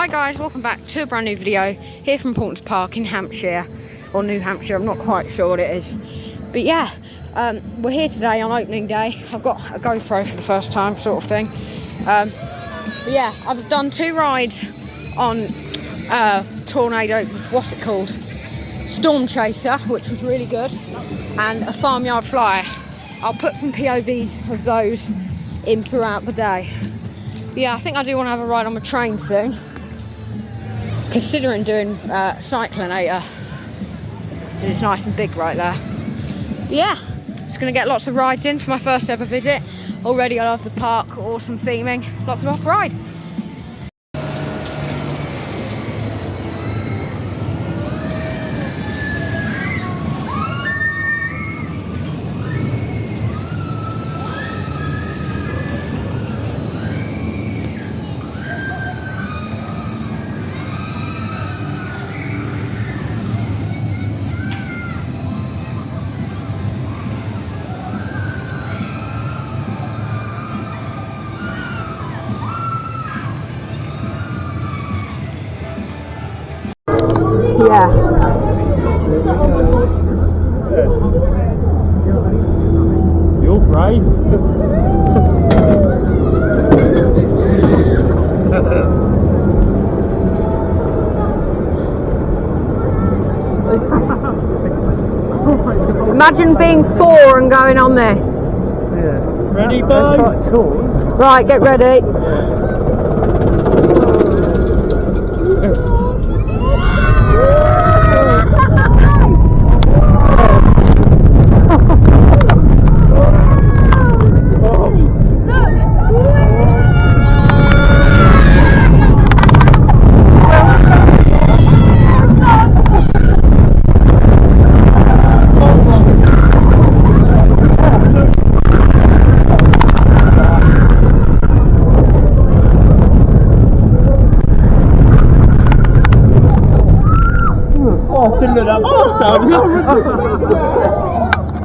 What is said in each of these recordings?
Hi guys, welcome back to a brand new video here from Paultons Park in Hampshire, or New Hampshire, I'm not quite sure what it is. But yeah, we're here today on opening day. I've got a GoPro for the first time sort of thing. But yeah, I've done 2 rides on Tornado, what's it called? Storm Chaser, which was really good, and a Farmyard Flyer. I'll put some POVs of those in throughout the day. But yeah, I think I do want to have a ride on my train soon. Considering doing Cyclinator. It's nice and big right there. Yeah, just going to get lots of rides in for my first ever visit. Already I love the park, awesome theming, lots of off-ride. Yeah. You're brave. Imagine being 4 and going on this. Yeah. Ready, bud? That's quite tall. Right, get ready.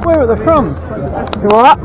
Where at the front? What?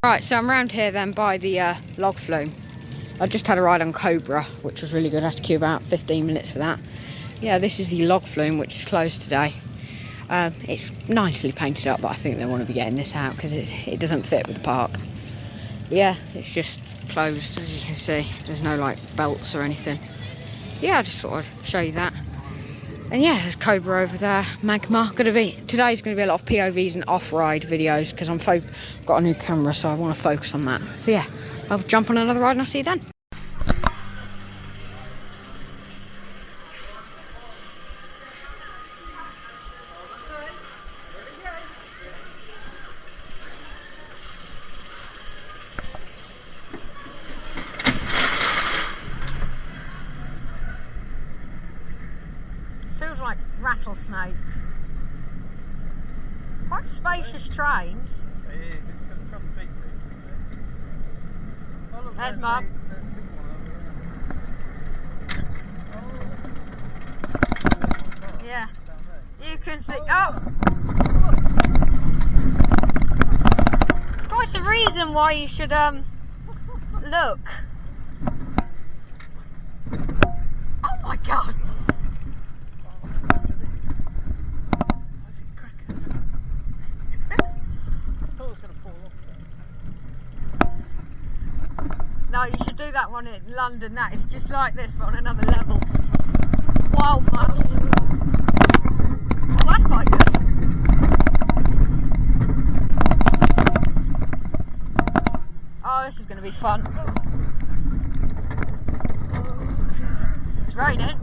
Right, so I'm around here then by the log flume. I just had a ride on Cobra, which was really good. I had to queue about 15 minutes for that. Yeah, this is the log flume, which is closed today. It's nicely painted up, but I think they want to be getting this out because it doesn't fit with the park. But yeah, it's just closed, as you can see. There's no like belts or anything. Yeah, I just thought I'd show you that. And yeah, there's Cobra over there, Magma. Today's going to be a lot of POVs and off-ride videos because I've got a new camera, so I want to focus on that. So yeah, I'll jump on another ride and I'll see you then. Feels like rattlesnake. Quite spacious trains. It is, it's got the front seat for it. There's Mum. Yeah. You can see. Oh! There's quite a reason why you should look. Oh my god! No, you should do that one in London. That is just like this, but on another level. Wow, man. Oh, that's quite good. Oh, this is going to be fun. It's raining.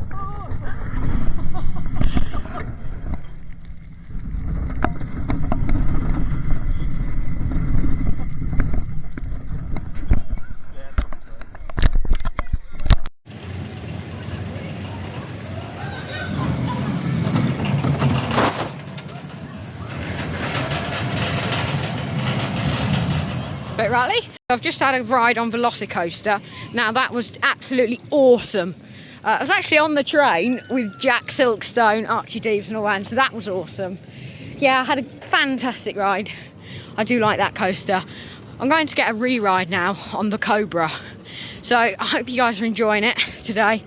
Bit rattly. I've just had a ride on Velocicoaster. Now that was absolutely awesome. I was actually on the train with Jack Silkstone, Archie Deeves and all that, so that was awesome. Yeah, I had a fantastic ride. I do like that coaster. I'm going to get a re-ride now on the Cobra. So I hope you guys are enjoying it today.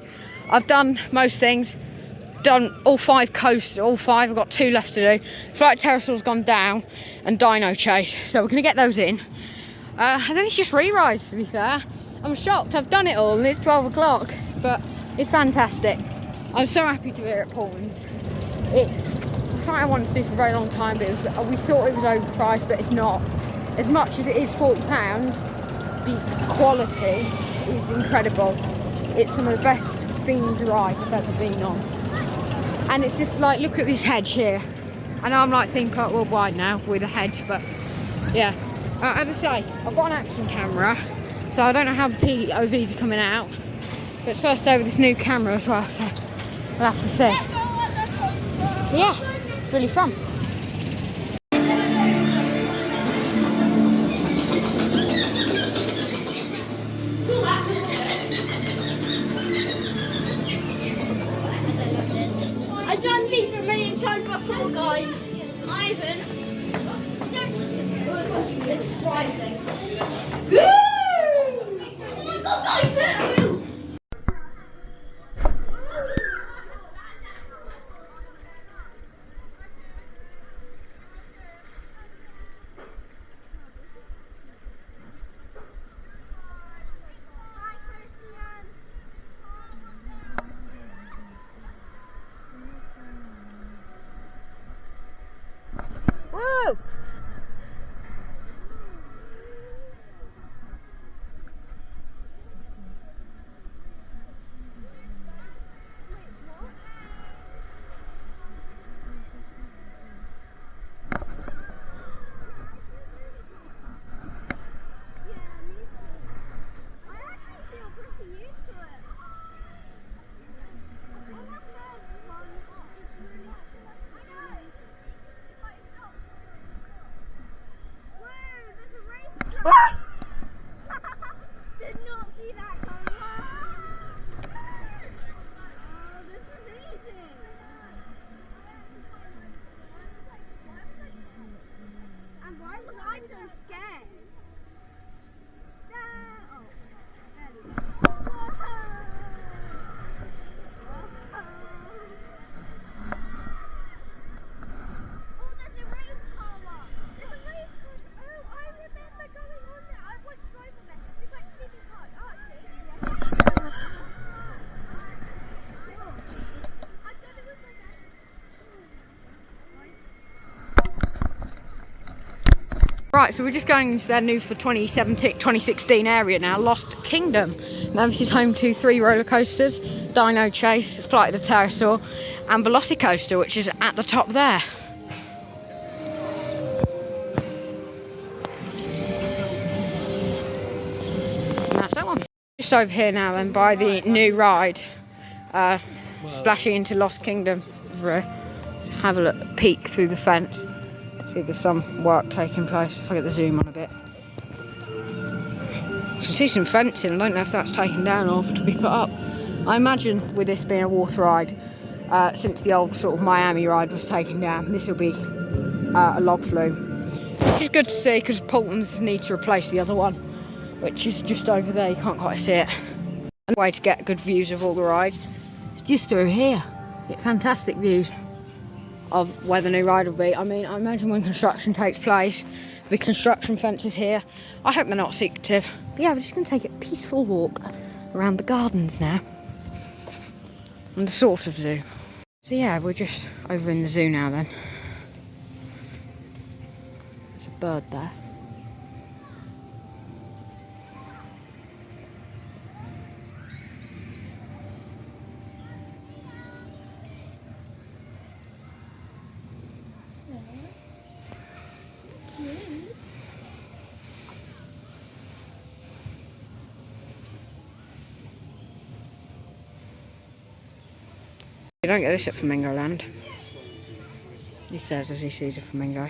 I've done most things. Done all 5 coasters, all 5. I've got 2 left to do. Flight Pterosaur's gone down and Dino Chase. So we're going to get those in. And then it's just re-rides, to be fair. I'm shocked, I've done it all and it's 12 o'clock, but it's fantastic. I'm so happy to be here at Paultons. It's something I wanted to do for a very long time, but we thought it was overpriced, but it's not. As much as it is £40, the quality is incredible. It's some of the best themed rides I've ever been on. And it's just like, look at this hedge here. I know I'm like Theme Park Worldwide now with a hedge, but yeah. As I say, I've got an action camera, so I don't know how the POVs are coming out. But it's first day with this new camera as well, so we'll have to see. But yeah, it's really fun. I've done these a million times before, guys. Ivan. It's surprising. Woo! Oh my god, guys! Woo! Ah! Did not see that coming. Oh, this is easy. And why was I so scared? Oh, there we go. Oh, there's a race car. There's a race car. Oh, I remember going on there. I watched driving there. It's like speeding car. Oh, okay. I thought it was like that. Right, so we're just going into their new for 2016 area now, Lost Kingdom. Now this is home to 3 roller coasters, Dino Chase, Flight of the Pterosaur and Velocicoaster, which is at the top there. And that's that one. Just over here now then by the new ride, splashing into Lost Kingdom. Have a look, peek through the fence. See there's some work taking place. If I get the zoom on a bit, you can see some fencing. I don't know if that's taken down or to be put up. I imagine with this being a water ride, since the old sort of Miami ride was taken down. This will be a log flume, which is good to see because Paultons need to replace the other one, which is just over there. You can't quite see it. And the way to get good views of all the rides is just through here. Get fantastic views of where the new ride will be. I mean, I imagine when construction takes place, the construction fences here. I hope they're not secretive. But yeah, we're just going to take a peaceful walk around the gardens now. And the sort of zoo. So yeah, we're just over in the zoo now then. There's a bird there. You don't get this at Flamingo Land. He says as he sees a flamingo.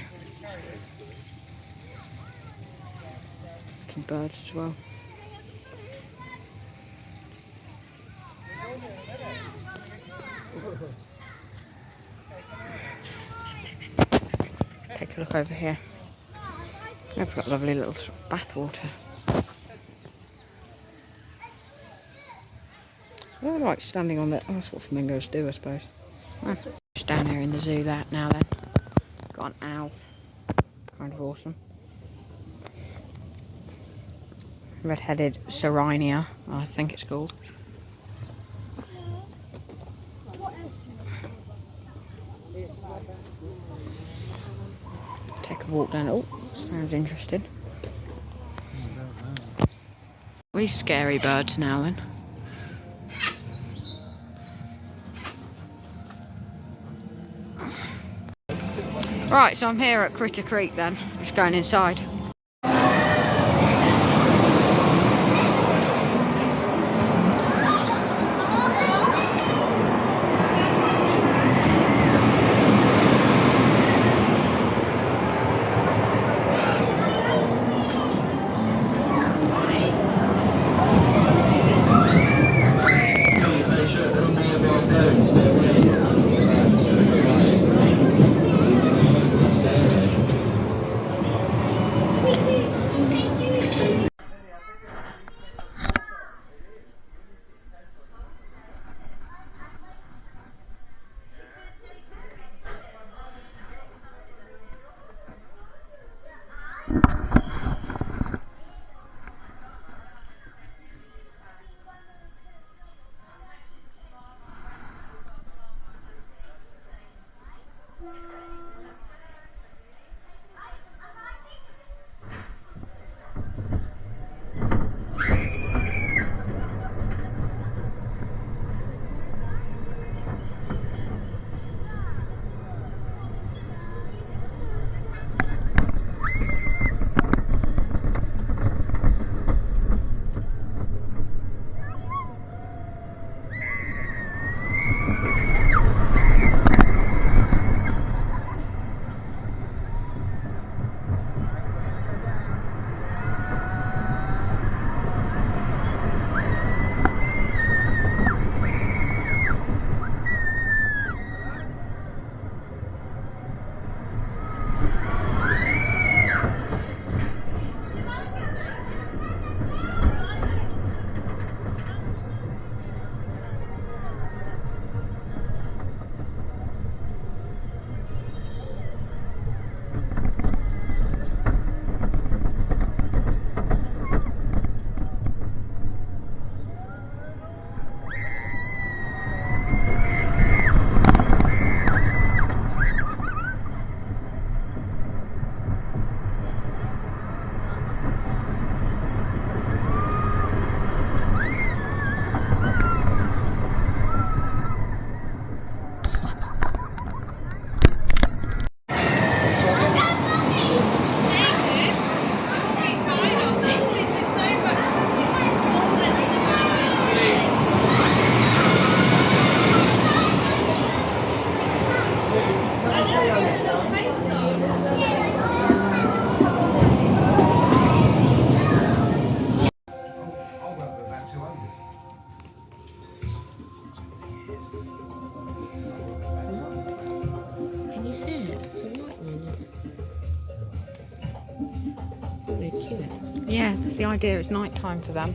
Some birds as well. Take a look over here. They've got lovely little sort of bathwater. I like standing on it. Oh, that's what flamingos do, I suppose. Oh, just down there in the zoo that now then. Got an owl. Kind of awesome. Red-headed Sirenia, I think it's called. Take a walk down. Oh, sounds interesting. These scary birds now then. Right, so I'm here at Critter Creek then, just going inside. Can you see it? It's a white one. Oh, they're cute. Yeah, that's the idea. It's night time for them.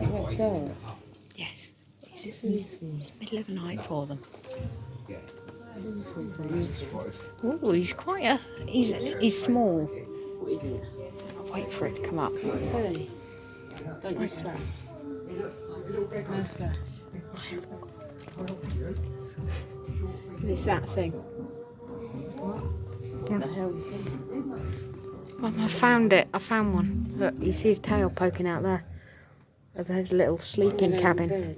Oh, it's dark. Yes. It's What's in this one? middle of the night for them. What's in this one for you? Oh, he's quite a. He's small. What is it? I'll wait for it to come up. Say. Don't you flash. No flash. It's that thing. What the hell is that? Mum, I found it. I found one. Look, you see his tail poking out there. Of his little sleeping cabin. Bed.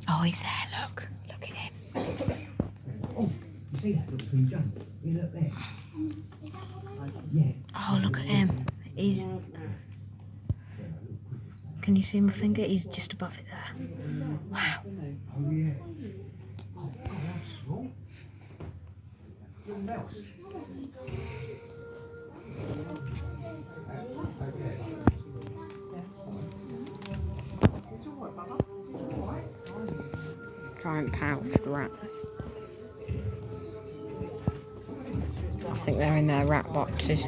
Oh, he's there. Look. Look at him. Oh, you see that little thing jump? You look there. Yeah. Oh, look at him. He's. Can you see my finger? He's just above it there. Wow. Oh, yeah. Oh, God, that's small. Little mouse. Okay. It's all right, Bubba. It's all right. Giant pouched rat. I think they're in their rat boxes.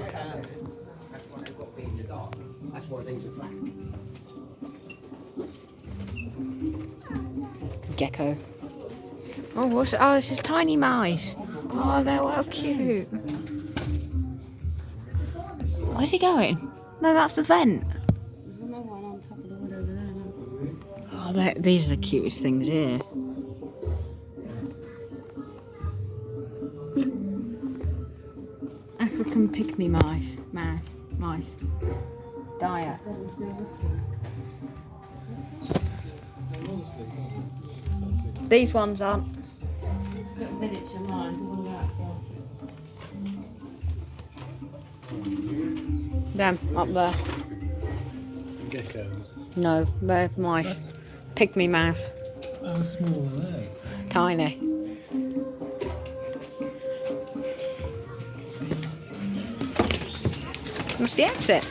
Gecko. Oh, what's it? Oh, this is tiny mice. Oh, they're well cute. Where's he going? No, that's the vent. There's another one on top of the wood over there. Oh, these are the cutest things here. African pygmy mice. Mice. Dire. These ones aren't. Got miniature mice all outside. Them, up there. Geckos. No, they're mice. Pygmy mouse. How small are they? Tiny. What's the exit?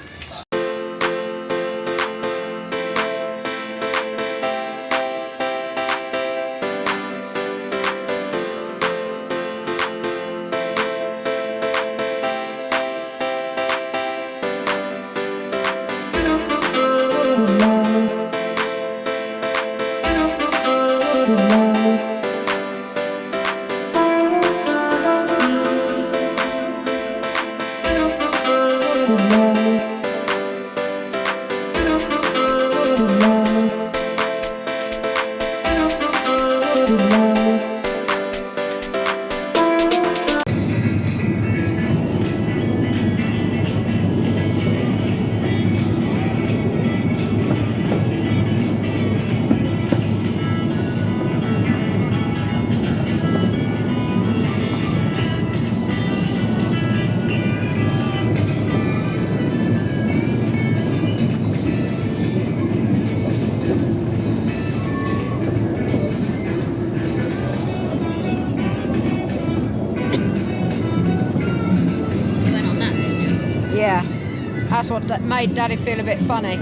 Yeah, that's what made Daddy feel a bit funny.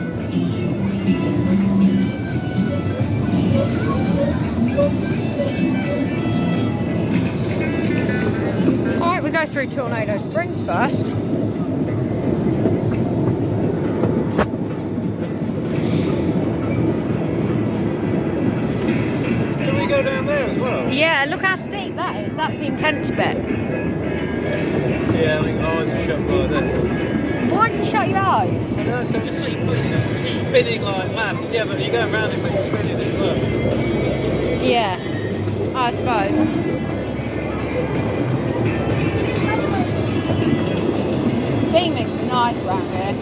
Alright, we go through Tornado Springs first. Can we go down there as well? Yeah, look how steep that is. That's the intense bit. Yeah, I think eyes are shut by then. Why did you shut your eyes? I know, so it's spinning like mad. Yeah, but you're going round it when you're spinning as well. Yeah, I suppose. Theming's nice round here.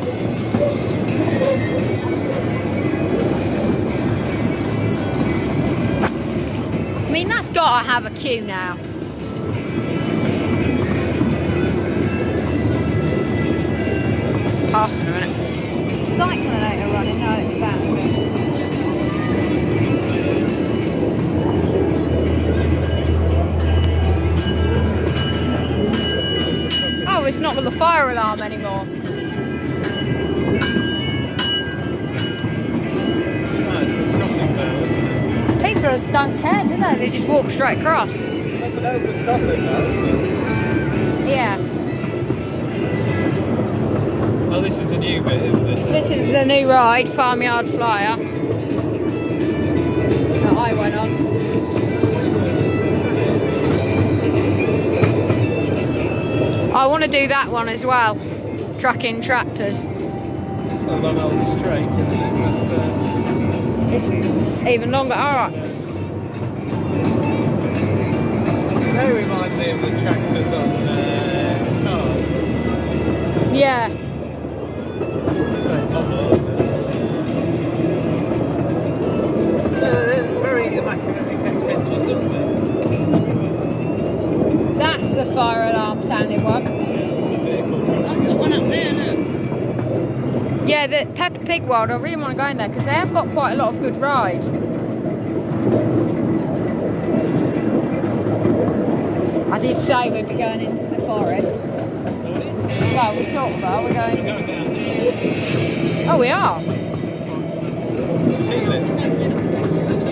I mean, that's got to have a queue now. Passing a minute. Cyclonator running, no, it's about to be. for the fire alarm anymore. No, it's a crossing bell, isn't it? People don't care, do they? They just walk straight across. That's an open crossing though. Yeah. Oh, this is a new bit, isn't it? This is the new ride, Farmyard Flyer. That I went on. I want to do that one as well. Tracking tractors. A long old straight, isn't it? That's It's even longer. Alright. they remind me of the tractors on cars. Yeah. Same model, isn't it? They're very immaculately kept engines, aren't they? That's the fire alarm sounding one. The vehicle I've crossing. got one up there, look. Yeah, the Peppa Pig World, I really want to go in there because they have got quite a lot of good rides. I did say we'd be going into the forest. Well, we sort of are. We're going. We're going down there. Oh, we are. Feel it. It's opening up the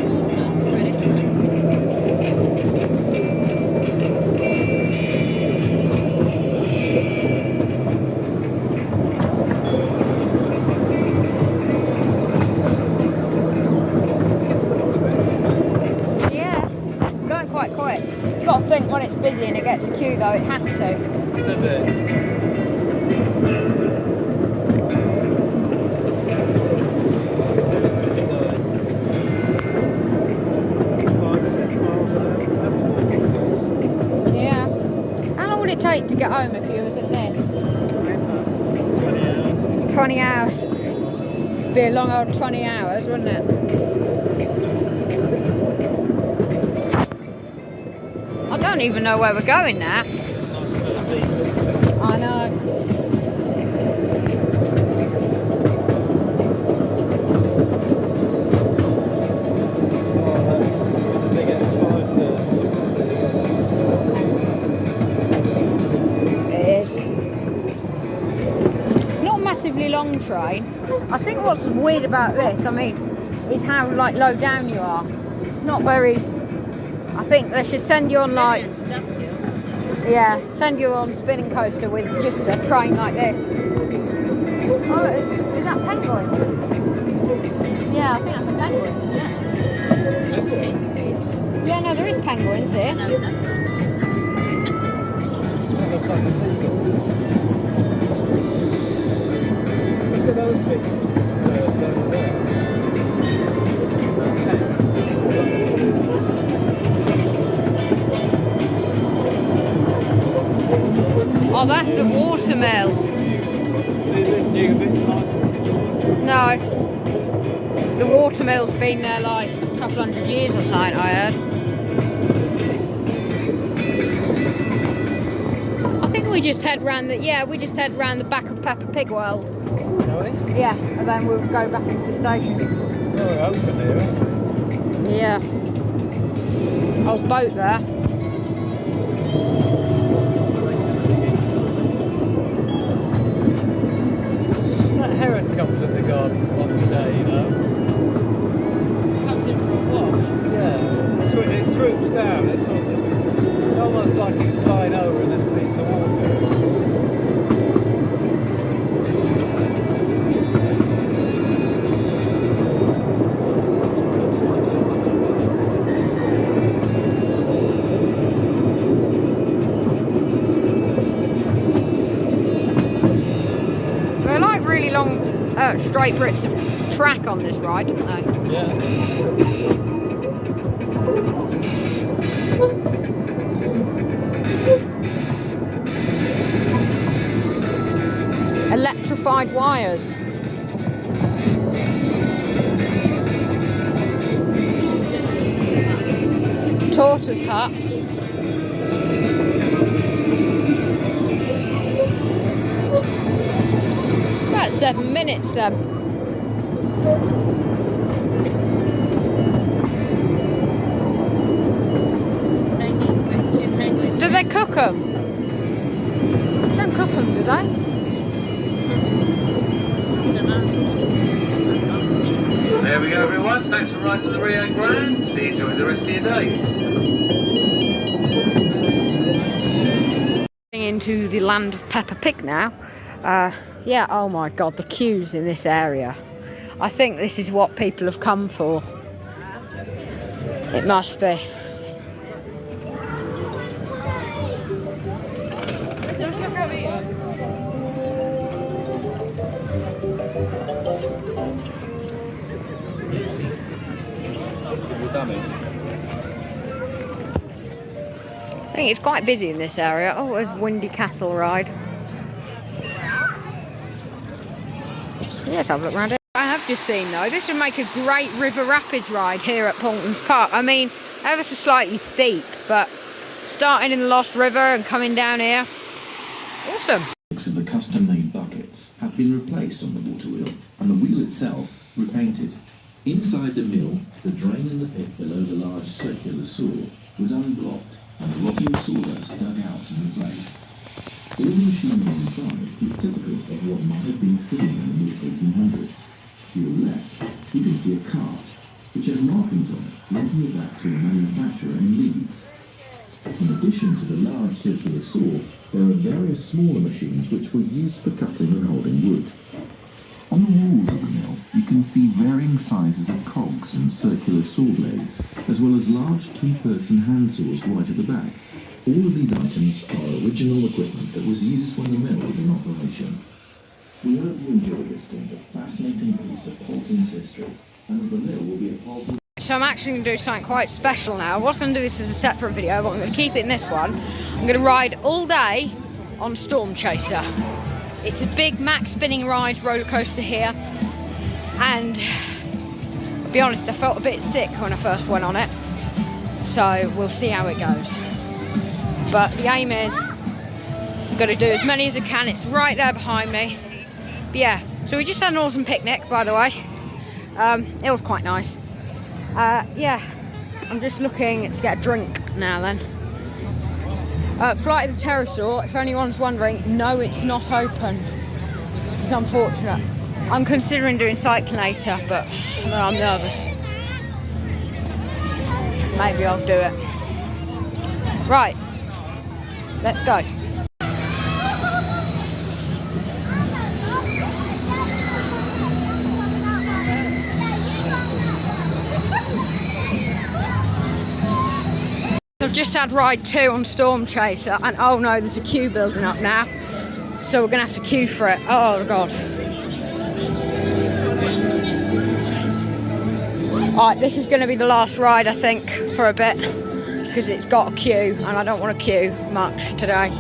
water. Ready? Yeah, going quite quick. You've got to think when it's busy and it gets a queue though, it has to. Does it? Yeah. How long would it take to get home if you was in this? 20 hours. Be a long old 20 hours, wouldn't it? I don't even know where we're going now. I know. It is. Not a massively long train. I think what's weird about this, I mean, is how like low down you are. Not very. I think they should send you on like. Yeah, send you on spinning coaster with just a train like this. Oh, is that penguins? Yeah, I think that's a penguin. Yeah, no, there is penguins here. No, that's not. Look at those big birds over there. Oh, that's the watermill. See this new bit, Mike? No. The watermill's been there like a couple hundred years or something, I heard. I think we just head round the back of Peppa Pig World. Shall we? Yeah, and then we'll go back into the station. Oh, we're open here, aren't we? Yeah. Old boat there. That heron comes in the garden once a day, you know. Comes in for a wash. Yeah. It swoops down. It's sort of almost like it's flying over and then sees the water. They're like really long, straight bits of track on this ride, don't they? Yeah. Electrified wires. Tortoise hut. About 7 minutes then. Penguins. Do they cook them? Don't cook them, do they? There we go, everyone. Thanks for riding the Rio Grande. Enjoy the rest of your day. Into the land of Peppa Pig now. Yeah, oh my god, the queues in this area. I think this is what people have come for. It must be. I think it's quite busy in this area. Oh, there's Windy Castle ride. Let's have a look around it. I have just seen though, this would make a great river rapids ride here at Paultons Park. I mean, ever so slightly steep, but starting in the Lost River and coming down here, awesome. Of the custom-made buckets have been replaced on the water wheel, and the wheel itself repainted. Inside the mill, the drain in the pit below the large circular saw was unblocked, and the rotting sawdust dug out and replaced. All the machinery inside is typical of what might have been seen in the mid-1800s. To your left, you can see a cart, which has markings on it, linking it back to a manufacturer in Leeds. In addition to the large circular saw, there are various smaller machines which were used for cutting and holding wood. On the walls of the mill, you can see varying sizes of cogs and circular saw blades, as well as large two-person hand saws right at the back. All of these items are original equipment that was used when the mill was in operation. We hope you enjoy visiting the fascinating piece of Paultons history, and that the mill will be a Paultons. So I'm actually going to do something quite special now. I was going to do this as a separate video, but I'm going to keep it in this one. I'm going to ride all day on Storm Chaser. It's a big max spinning ride roller coaster here, and I'll be honest, I felt a bit sick when I first went on it, so we'll see how it goes. But the aim is I'm going to do as many as I can. It's right there behind me. But yeah, so we just had an awesome picnic, by the way. It was quite nice. Yeah, I'm just looking to get a drink now then. Flight of the Pterosaur, if anyone's wondering, no, it's not open. It's unfortunate. I'm considering doing Cyclinator, but I'm nervous. Maybe I'll do it. Right, let's go. I've just had ride 2 on Storm Chaser, and oh no, there's a queue building up now, so we're gonna have to queue for it. Oh god. Alright, this is gonna be the last ride I think for a bit, because it's got a queue and I don't want to queue much today.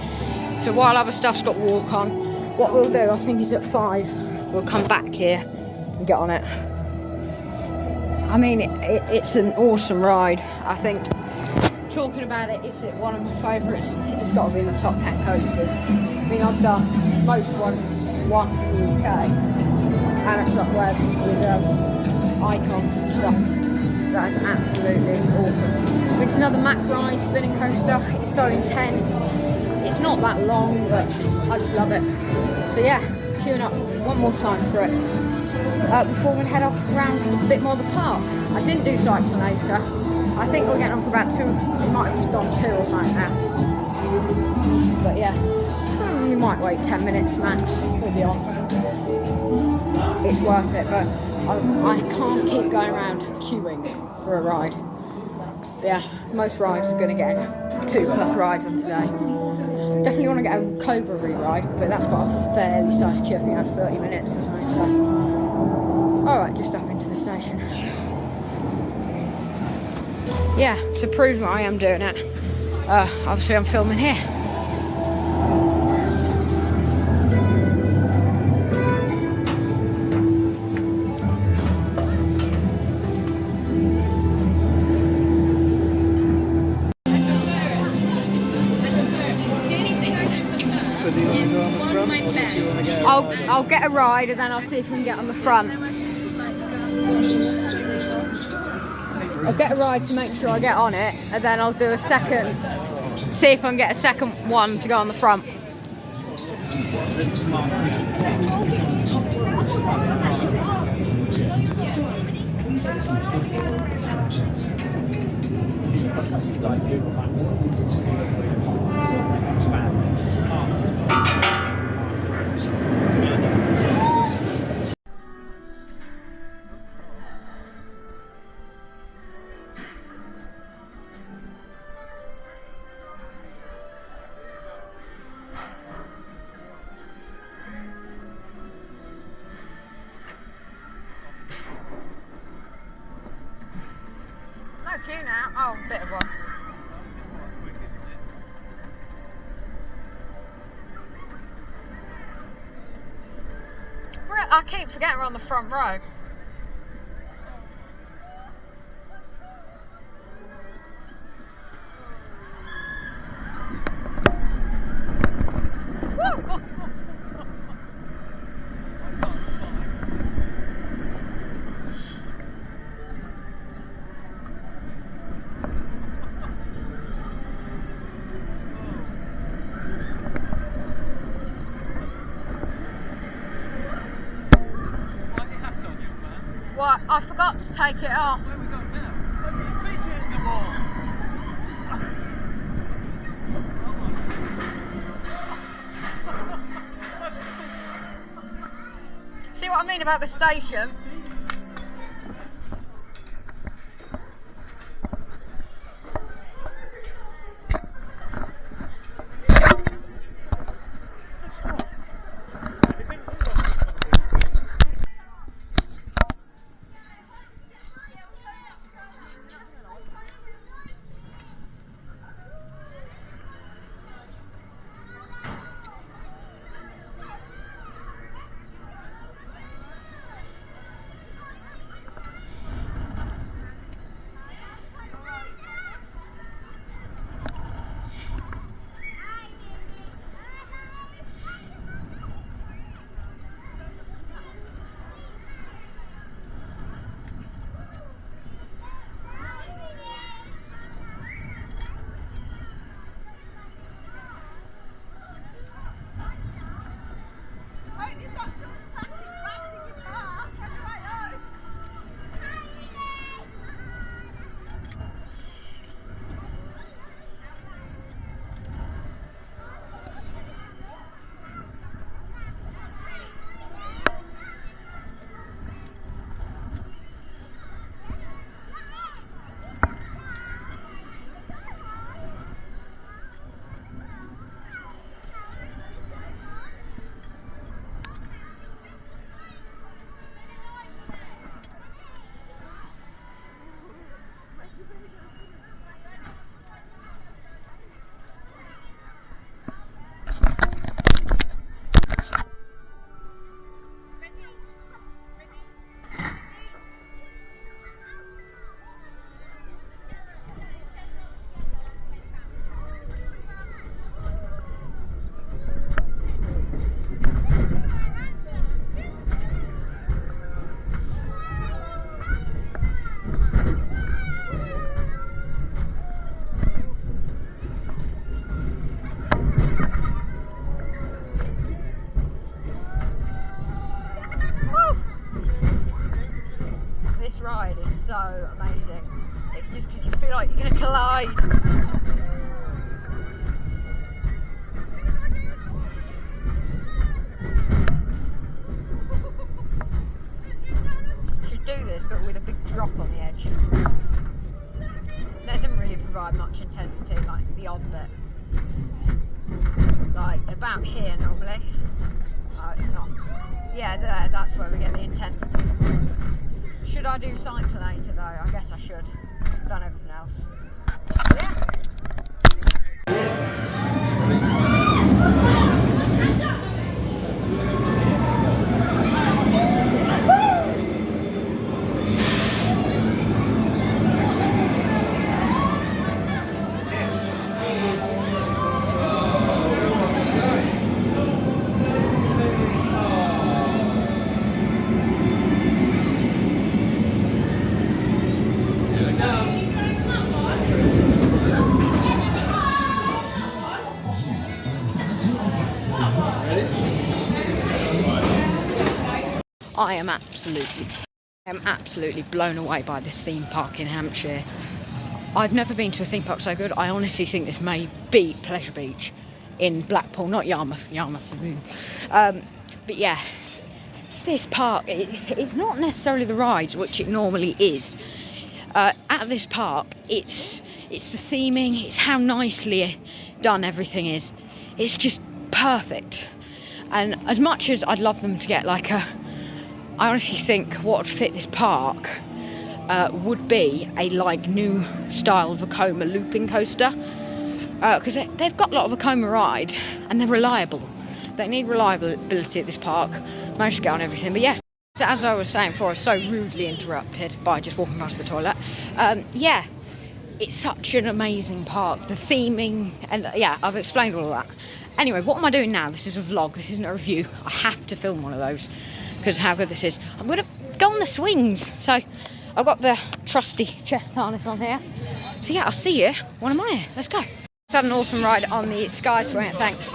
So while other stuff's got walk on, what we'll do, I think is at 5 we'll come back here and get on it. I mean, it's an awesome ride. I think talking about it, it's one of my favourites. It's got to be in the top 10 coasters. I mean, I've done most ones once in the UK, and it's up there with icons and stuff. So that's absolutely awesome. It's another Mack ride spinning coaster. It's so intense. It's not that long, but I just love it. So yeah, queuing up one more time for it. Before we head off around a bit more of the park. I didn't do Cyclinator. I think we're getting on for about 2, it might have just gone 2 or something now. But yeah, we might wait 10 minutes max, we'll be on. It's worth it, but I can't keep going around queuing for a ride. But yeah, most rides are going to get 2+ rides on today. Definitely want to get a Cobra re-ride, but that's got a fairly sized queue. I think that's 30 minutes or something, so. Alright, just up into the station. Yeah, to prove that I am doing it, obviously I'm filming here. I'll get a ride and then I'll see if we can get on the front. I'll get a ride to make sure I get on it, and then I'll do a second, see if I can get a second one to go on the front. This is Mark Creasy. Is on top right. Please listen to the following instructions. Like Google Maps. No queue now. Oh, bit of one. I keep forgetting we're on the front row. What? I forgot to take it off. Where we going now? Look at your feet hitting the wall. See what I mean about the station? Ride is so amazing. It's just because you feel like you're going to collide. Should do this, but with a big drop on the edge. That doesn't really provide much intensity, like the odd bit. Like about here normally. Oh, it's not. Yeah, there. That's where we get the intensity. Should I do cyclonator though? I guess I should. I've done everything else. Yeah. Here it comes. I am absolutely blown away by this theme park in Hampshire. I've never been to a theme park so good. I honestly think this may beat Pleasure Beach in Blackpool, not Yarmouth. But yeah, this park, it's not necessarily the rides, which it normally is. At this park, it's the theming, it's how nicely done everything is. It's just perfect. And as much as I'd love them to get like I honestly think what would fit this park would be a like new style of Vekoma looping coaster, because they've got a lot of Vekoma rides and they're reliable. They need reliability at this park. Managed to get on everything, but yeah. So as I was saying before, I was so rudely interrupted by just walking past the toilet. Yeah, it's such an amazing park. The theming, and yeah, I've explained all of that. Anyway, what am I doing now? This is a vlog, this isn't a review. I have to film one of those because of how good this is. I'm going to go on the swings. So I've got the trusty chest harness on here. So yeah, I'll see you when I'm on here. Let's go. Just had an awesome ride on the Sky Swing, thanks.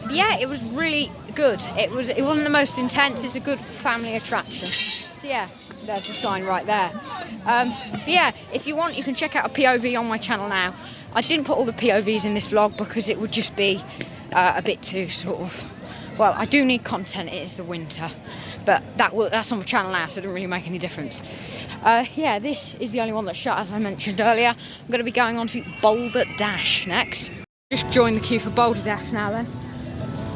Yeah, it was really good. It wasn't the most intense. It's a good family attraction. So yeah, there's the sign right there. But yeah, if you want, you can check out a POV on my channel now. I didn't put all the POVs in this vlog because it would just be a bit too sort of, well, I do need content. It is the winter, but that's on the channel now, so it doesn't really make any difference. Yeah, this is the only one that's shut, as I mentioned earlier. I'm going to be going on to Boulder Dash next. Just joined the queue for Boulder Dash now then.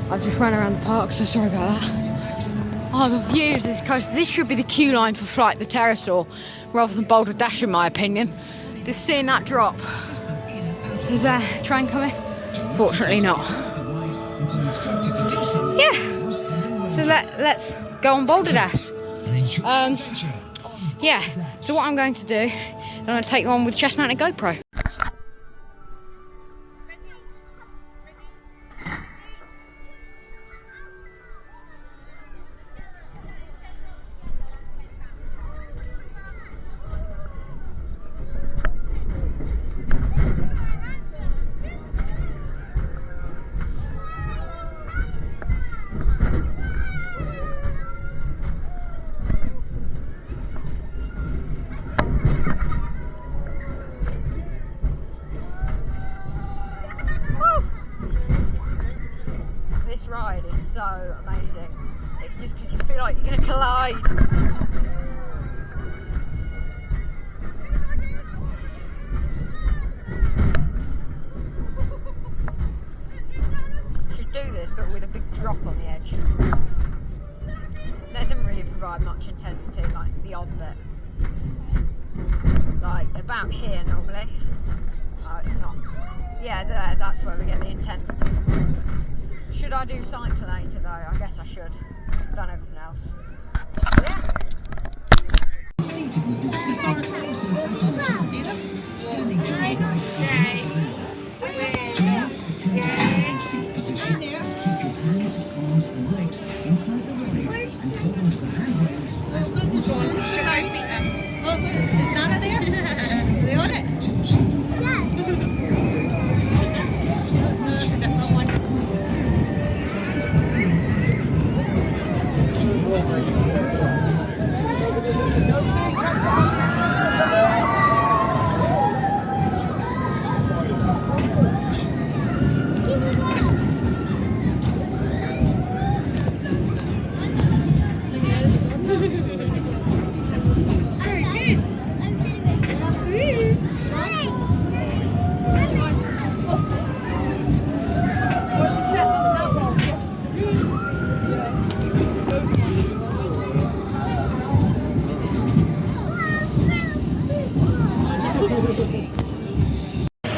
I've just run around the park, so sorry about that. Oh, the views of this coast. This should be the queue line for Flight the Pterosaur rather than Boulder Dash, in my opinion. Just seeing that drop. Is there a train coming? Fortunately not. Yeah. So let's go on Boulder Dash. Yeah. So what I'm going to do, I'm going to take you on with chest mounted GoPro. Ride is so amazing. It's just because you feel like you're going to collide. Should do this, but with a big drop on the edge. That doesn't really provide much intensity, like the odd bit. Like about here normally. Oh, it's not. Yeah, there. That's where we get the intensity. Should I do Cyclonator though? I guess I should. I've done everything else. Yeah. Seated with your seatbelt facing out on the toes, standing to the right and do not attempt to hold your seat position. Keep your hands, arms and legs inside the lorry and hold onto the handrails as all times. Is Nana there? Are they on it? Yes, no,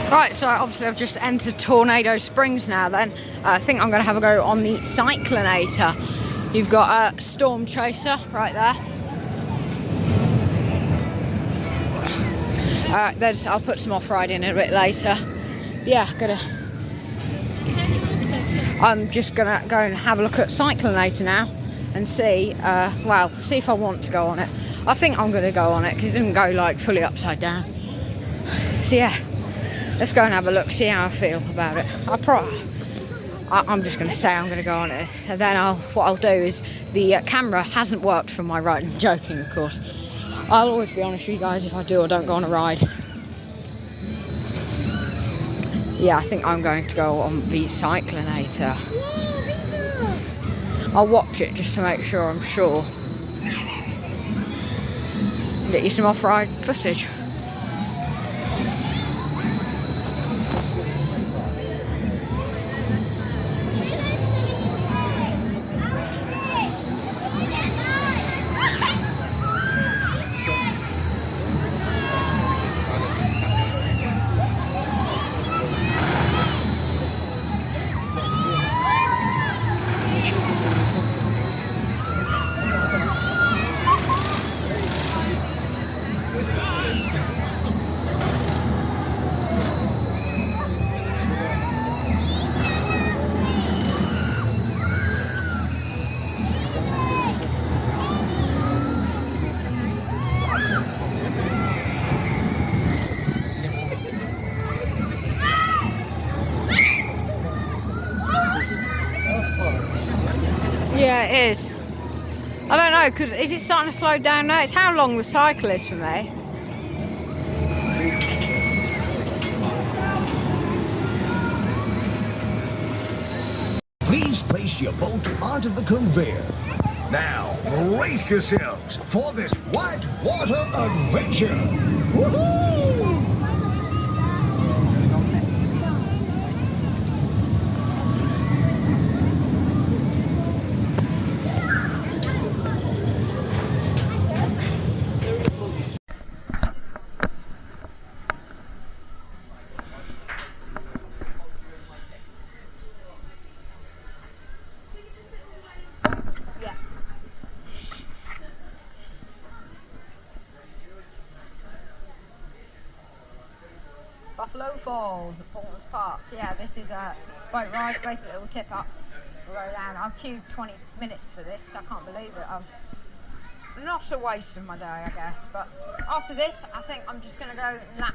Right, so obviously I've just entered Tornado Springs now then. I think I'm going to have a go on the Cyclonator. You've got a Storm Chaser right there. I'll put some off-riding in a bit later. Yeah, I'm just going to go and have a look at Cyclonator now and see, see if I want to go on it. I think I'm going to go on it because it didn't go like fully upside down. So yeah. Let's go and have a look, see how I feel about it. I'm just going to say I'm going to go on it. And then what I'll do is, the camera hasn't worked for my ride. I'm joking, of course. I'll always be honest with you guys if I do or don't go on a ride. Yeah, I think I'm going to go on the Cyclinator. I'll watch it just to make sure I'm sure. Get you some off-ride footage. Yeah, it is. I don't know, because is it starting to slow down now? It's how long the cycle is for me. Please place your boat onto the conveyor. Now, brace yourselves for this whitewater adventure. Woohoo! Buffalo Falls at Paultons Park. Yeah, this is a boat ride. Basically, it will tip up, we'll go down. I've queued 20 minutes for this. I can't believe it. Not a waste of my day, I guess. But after this, I think I'm just going to go in that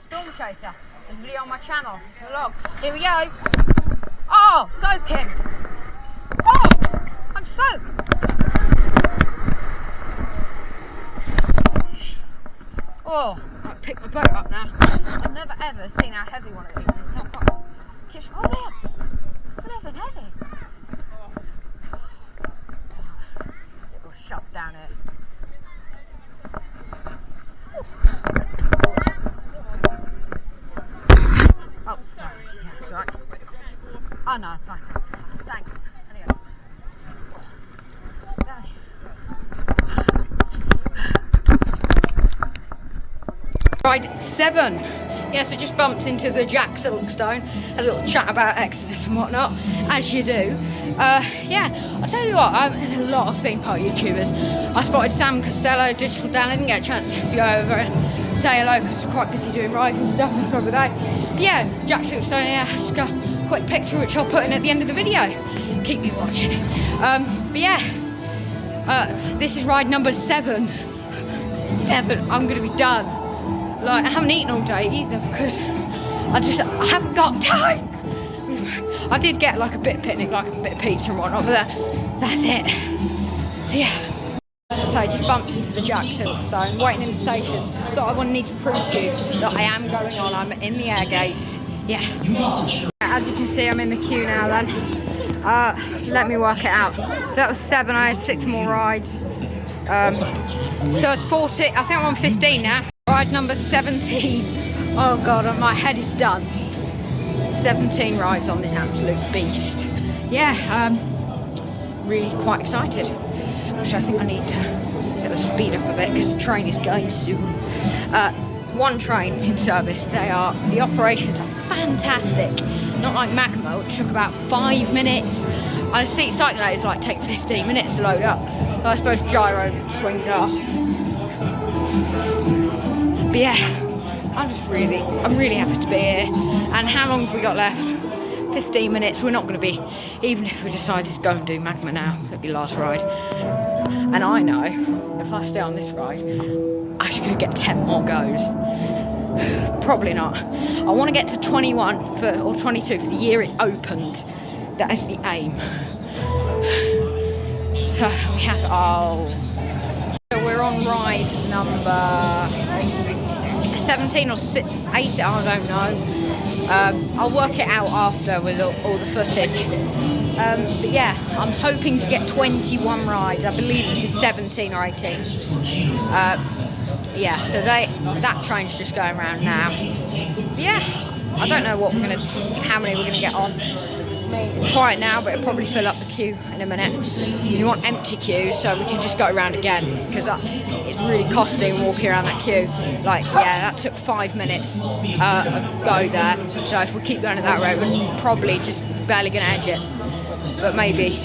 Storm Chaser. There's a video on my channel. It's a vlog. Here we go. Oh, soaking. Oh, I'm soaked. Oh, I picked my boat up now. I've never ever seen how heavy one of these is. So I've got kiss. Oh yeah, it's never heavy. It was shut down here. Oh, sorry. Yeah, it's alright. Oh no, fine. Thanks. Anyway. Ride 7. Yeah, so just bumped into the Jack Silkstone, had a little chat about Exodus and whatnot, as you do. Yeah, I'll tell you what, there's a lot of theme park YouTubers. I spotted Sam Costello, Digital Dan. I didn't get a chance to go over and say hello because we're quite busy doing rides and stuff and stuff like that. But yeah, Jack Silkstone, yeah, just got a quick picture which I'll put in at the end of the video. Keep me watching. But yeah, this is ride number 7. 7, I'm gonna be done. Like, I haven't eaten all day either because I haven't got time. I did get like a bit of picnic, like a bit of pizza and whatnot, but that's it. So yeah. As I say, just bumped into the Jack Silkstone, waiting in the station. So I need to prove to you that I am going on. I'm in the air gates. Yeah. As you can see, I'm in the queue now then. Let me work it out. So that was 7, I had 6 more rides. So it's 40, I think I'm on 15 now. Ride number 17. Oh god, my head is done. 17 rides on this absolute beast. Yeah, really quite excited. Which I think I need to get the speed up a bit because the train is going soon. One train in service. The operations are fantastic. Not like Magma, which took about 5 minutes. I see Cyclinators like take 15 minutes to load up. So I suppose gyro swings are. But yeah, I'm really happy to be here. And how long have we got left? 15 minutes. We're not going to be, even if we decided to go and do Magma now, it'll be last ride. And I know, if I stay on this ride, I'm just going to get 10 more goes. Probably not. I want to get to 21 or 22 for the year it's opened. That is the aim. So we have, so we're on ride number 17 or 8, I don't know. I'll work it out after with all the footage. But yeah, I'm hoping to get 21 rides. I believe this is 17 or 18. Yeah, so that train's just going around now. But yeah, I don't know how many we're gonna get on. It's quiet now, but it'll probably fill up the queue in a minute. We want empty queues so we can just go around again, because it's really costly walking around that queue. Like, yeah, that took 5 minutes of go there. So if we keep going at that rate, we're probably just barely gonna edge it. But maybe,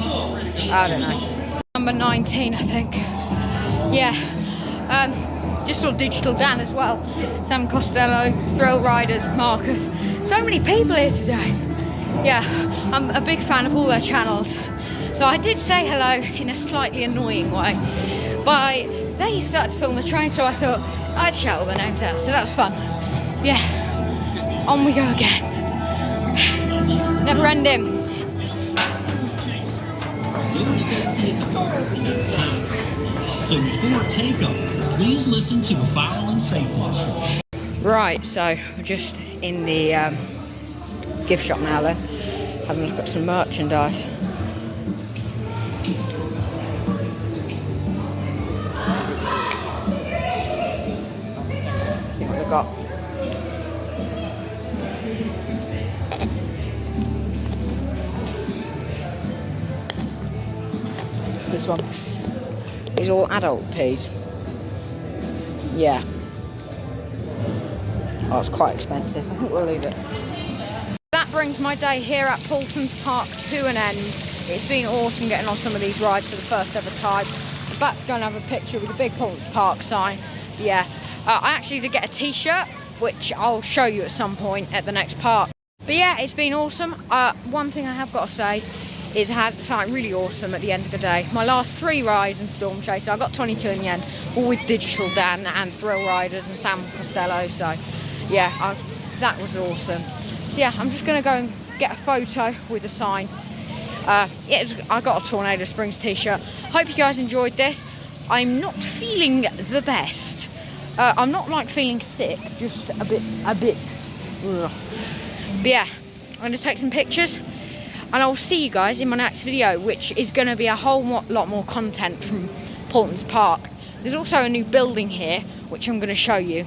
I don't know. Number 19, I think. Yeah. Just saw Digital Dan as well. Sam Costello, Thrill Riders, Marcus. So many people here today. Yeah, I'm a big fan of all their channels. So I did say hello in a slightly annoying way. But they started to film the train, so I thought I'd shout all their names out. So that was fun. Yeah, on we go again. Never ending. Your safety at the park is at stake. So before takeoff, please listen to the following safety instructions. Right, so we're just in the gift shop now then, having a look at some merchandise. See what we've got. What's this one? These are all adult tees. Yeah. Oh, it's quite expensive. I think we'll leave it. That brings my day here at Paultons Park to an end. It's been awesome getting on some of these rides for the first ever time. I'm about to go and have a picture with the big Paultons Park sign. Yeah. I actually did get a t-shirt, which I'll show you at some point at the next park. But yeah, it's been awesome. One thing I have got to say is I had something really awesome at the end of the day. My last 3 rides in Storm Chaser, I got 22 in the end, all with Digital Dan and Thrill Riders and Sam Costello. So yeah, that was awesome. So yeah, I'm just going to go and get a photo with the sign. I got a Tornado Springs t-shirt. Hope you guys enjoyed this. I'm not feeling the best. I'm not like feeling sick, just a bit. Ugh. But yeah, I'm going to take some pictures and I'll see you guys in my next video, which is going to be a whole lot more content from Paultons Park. There's also a new building here, which I'm going to show you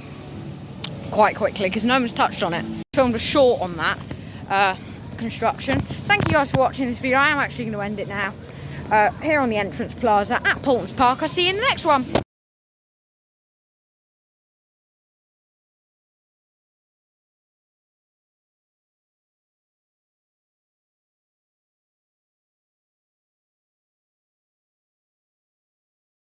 quite quickly because no one's touched on it. Filmed a short on that construction. Thank you guys for watching this video. I am actually going to end it now here on the entrance plaza at Paultons Park. I'll see you in the next one.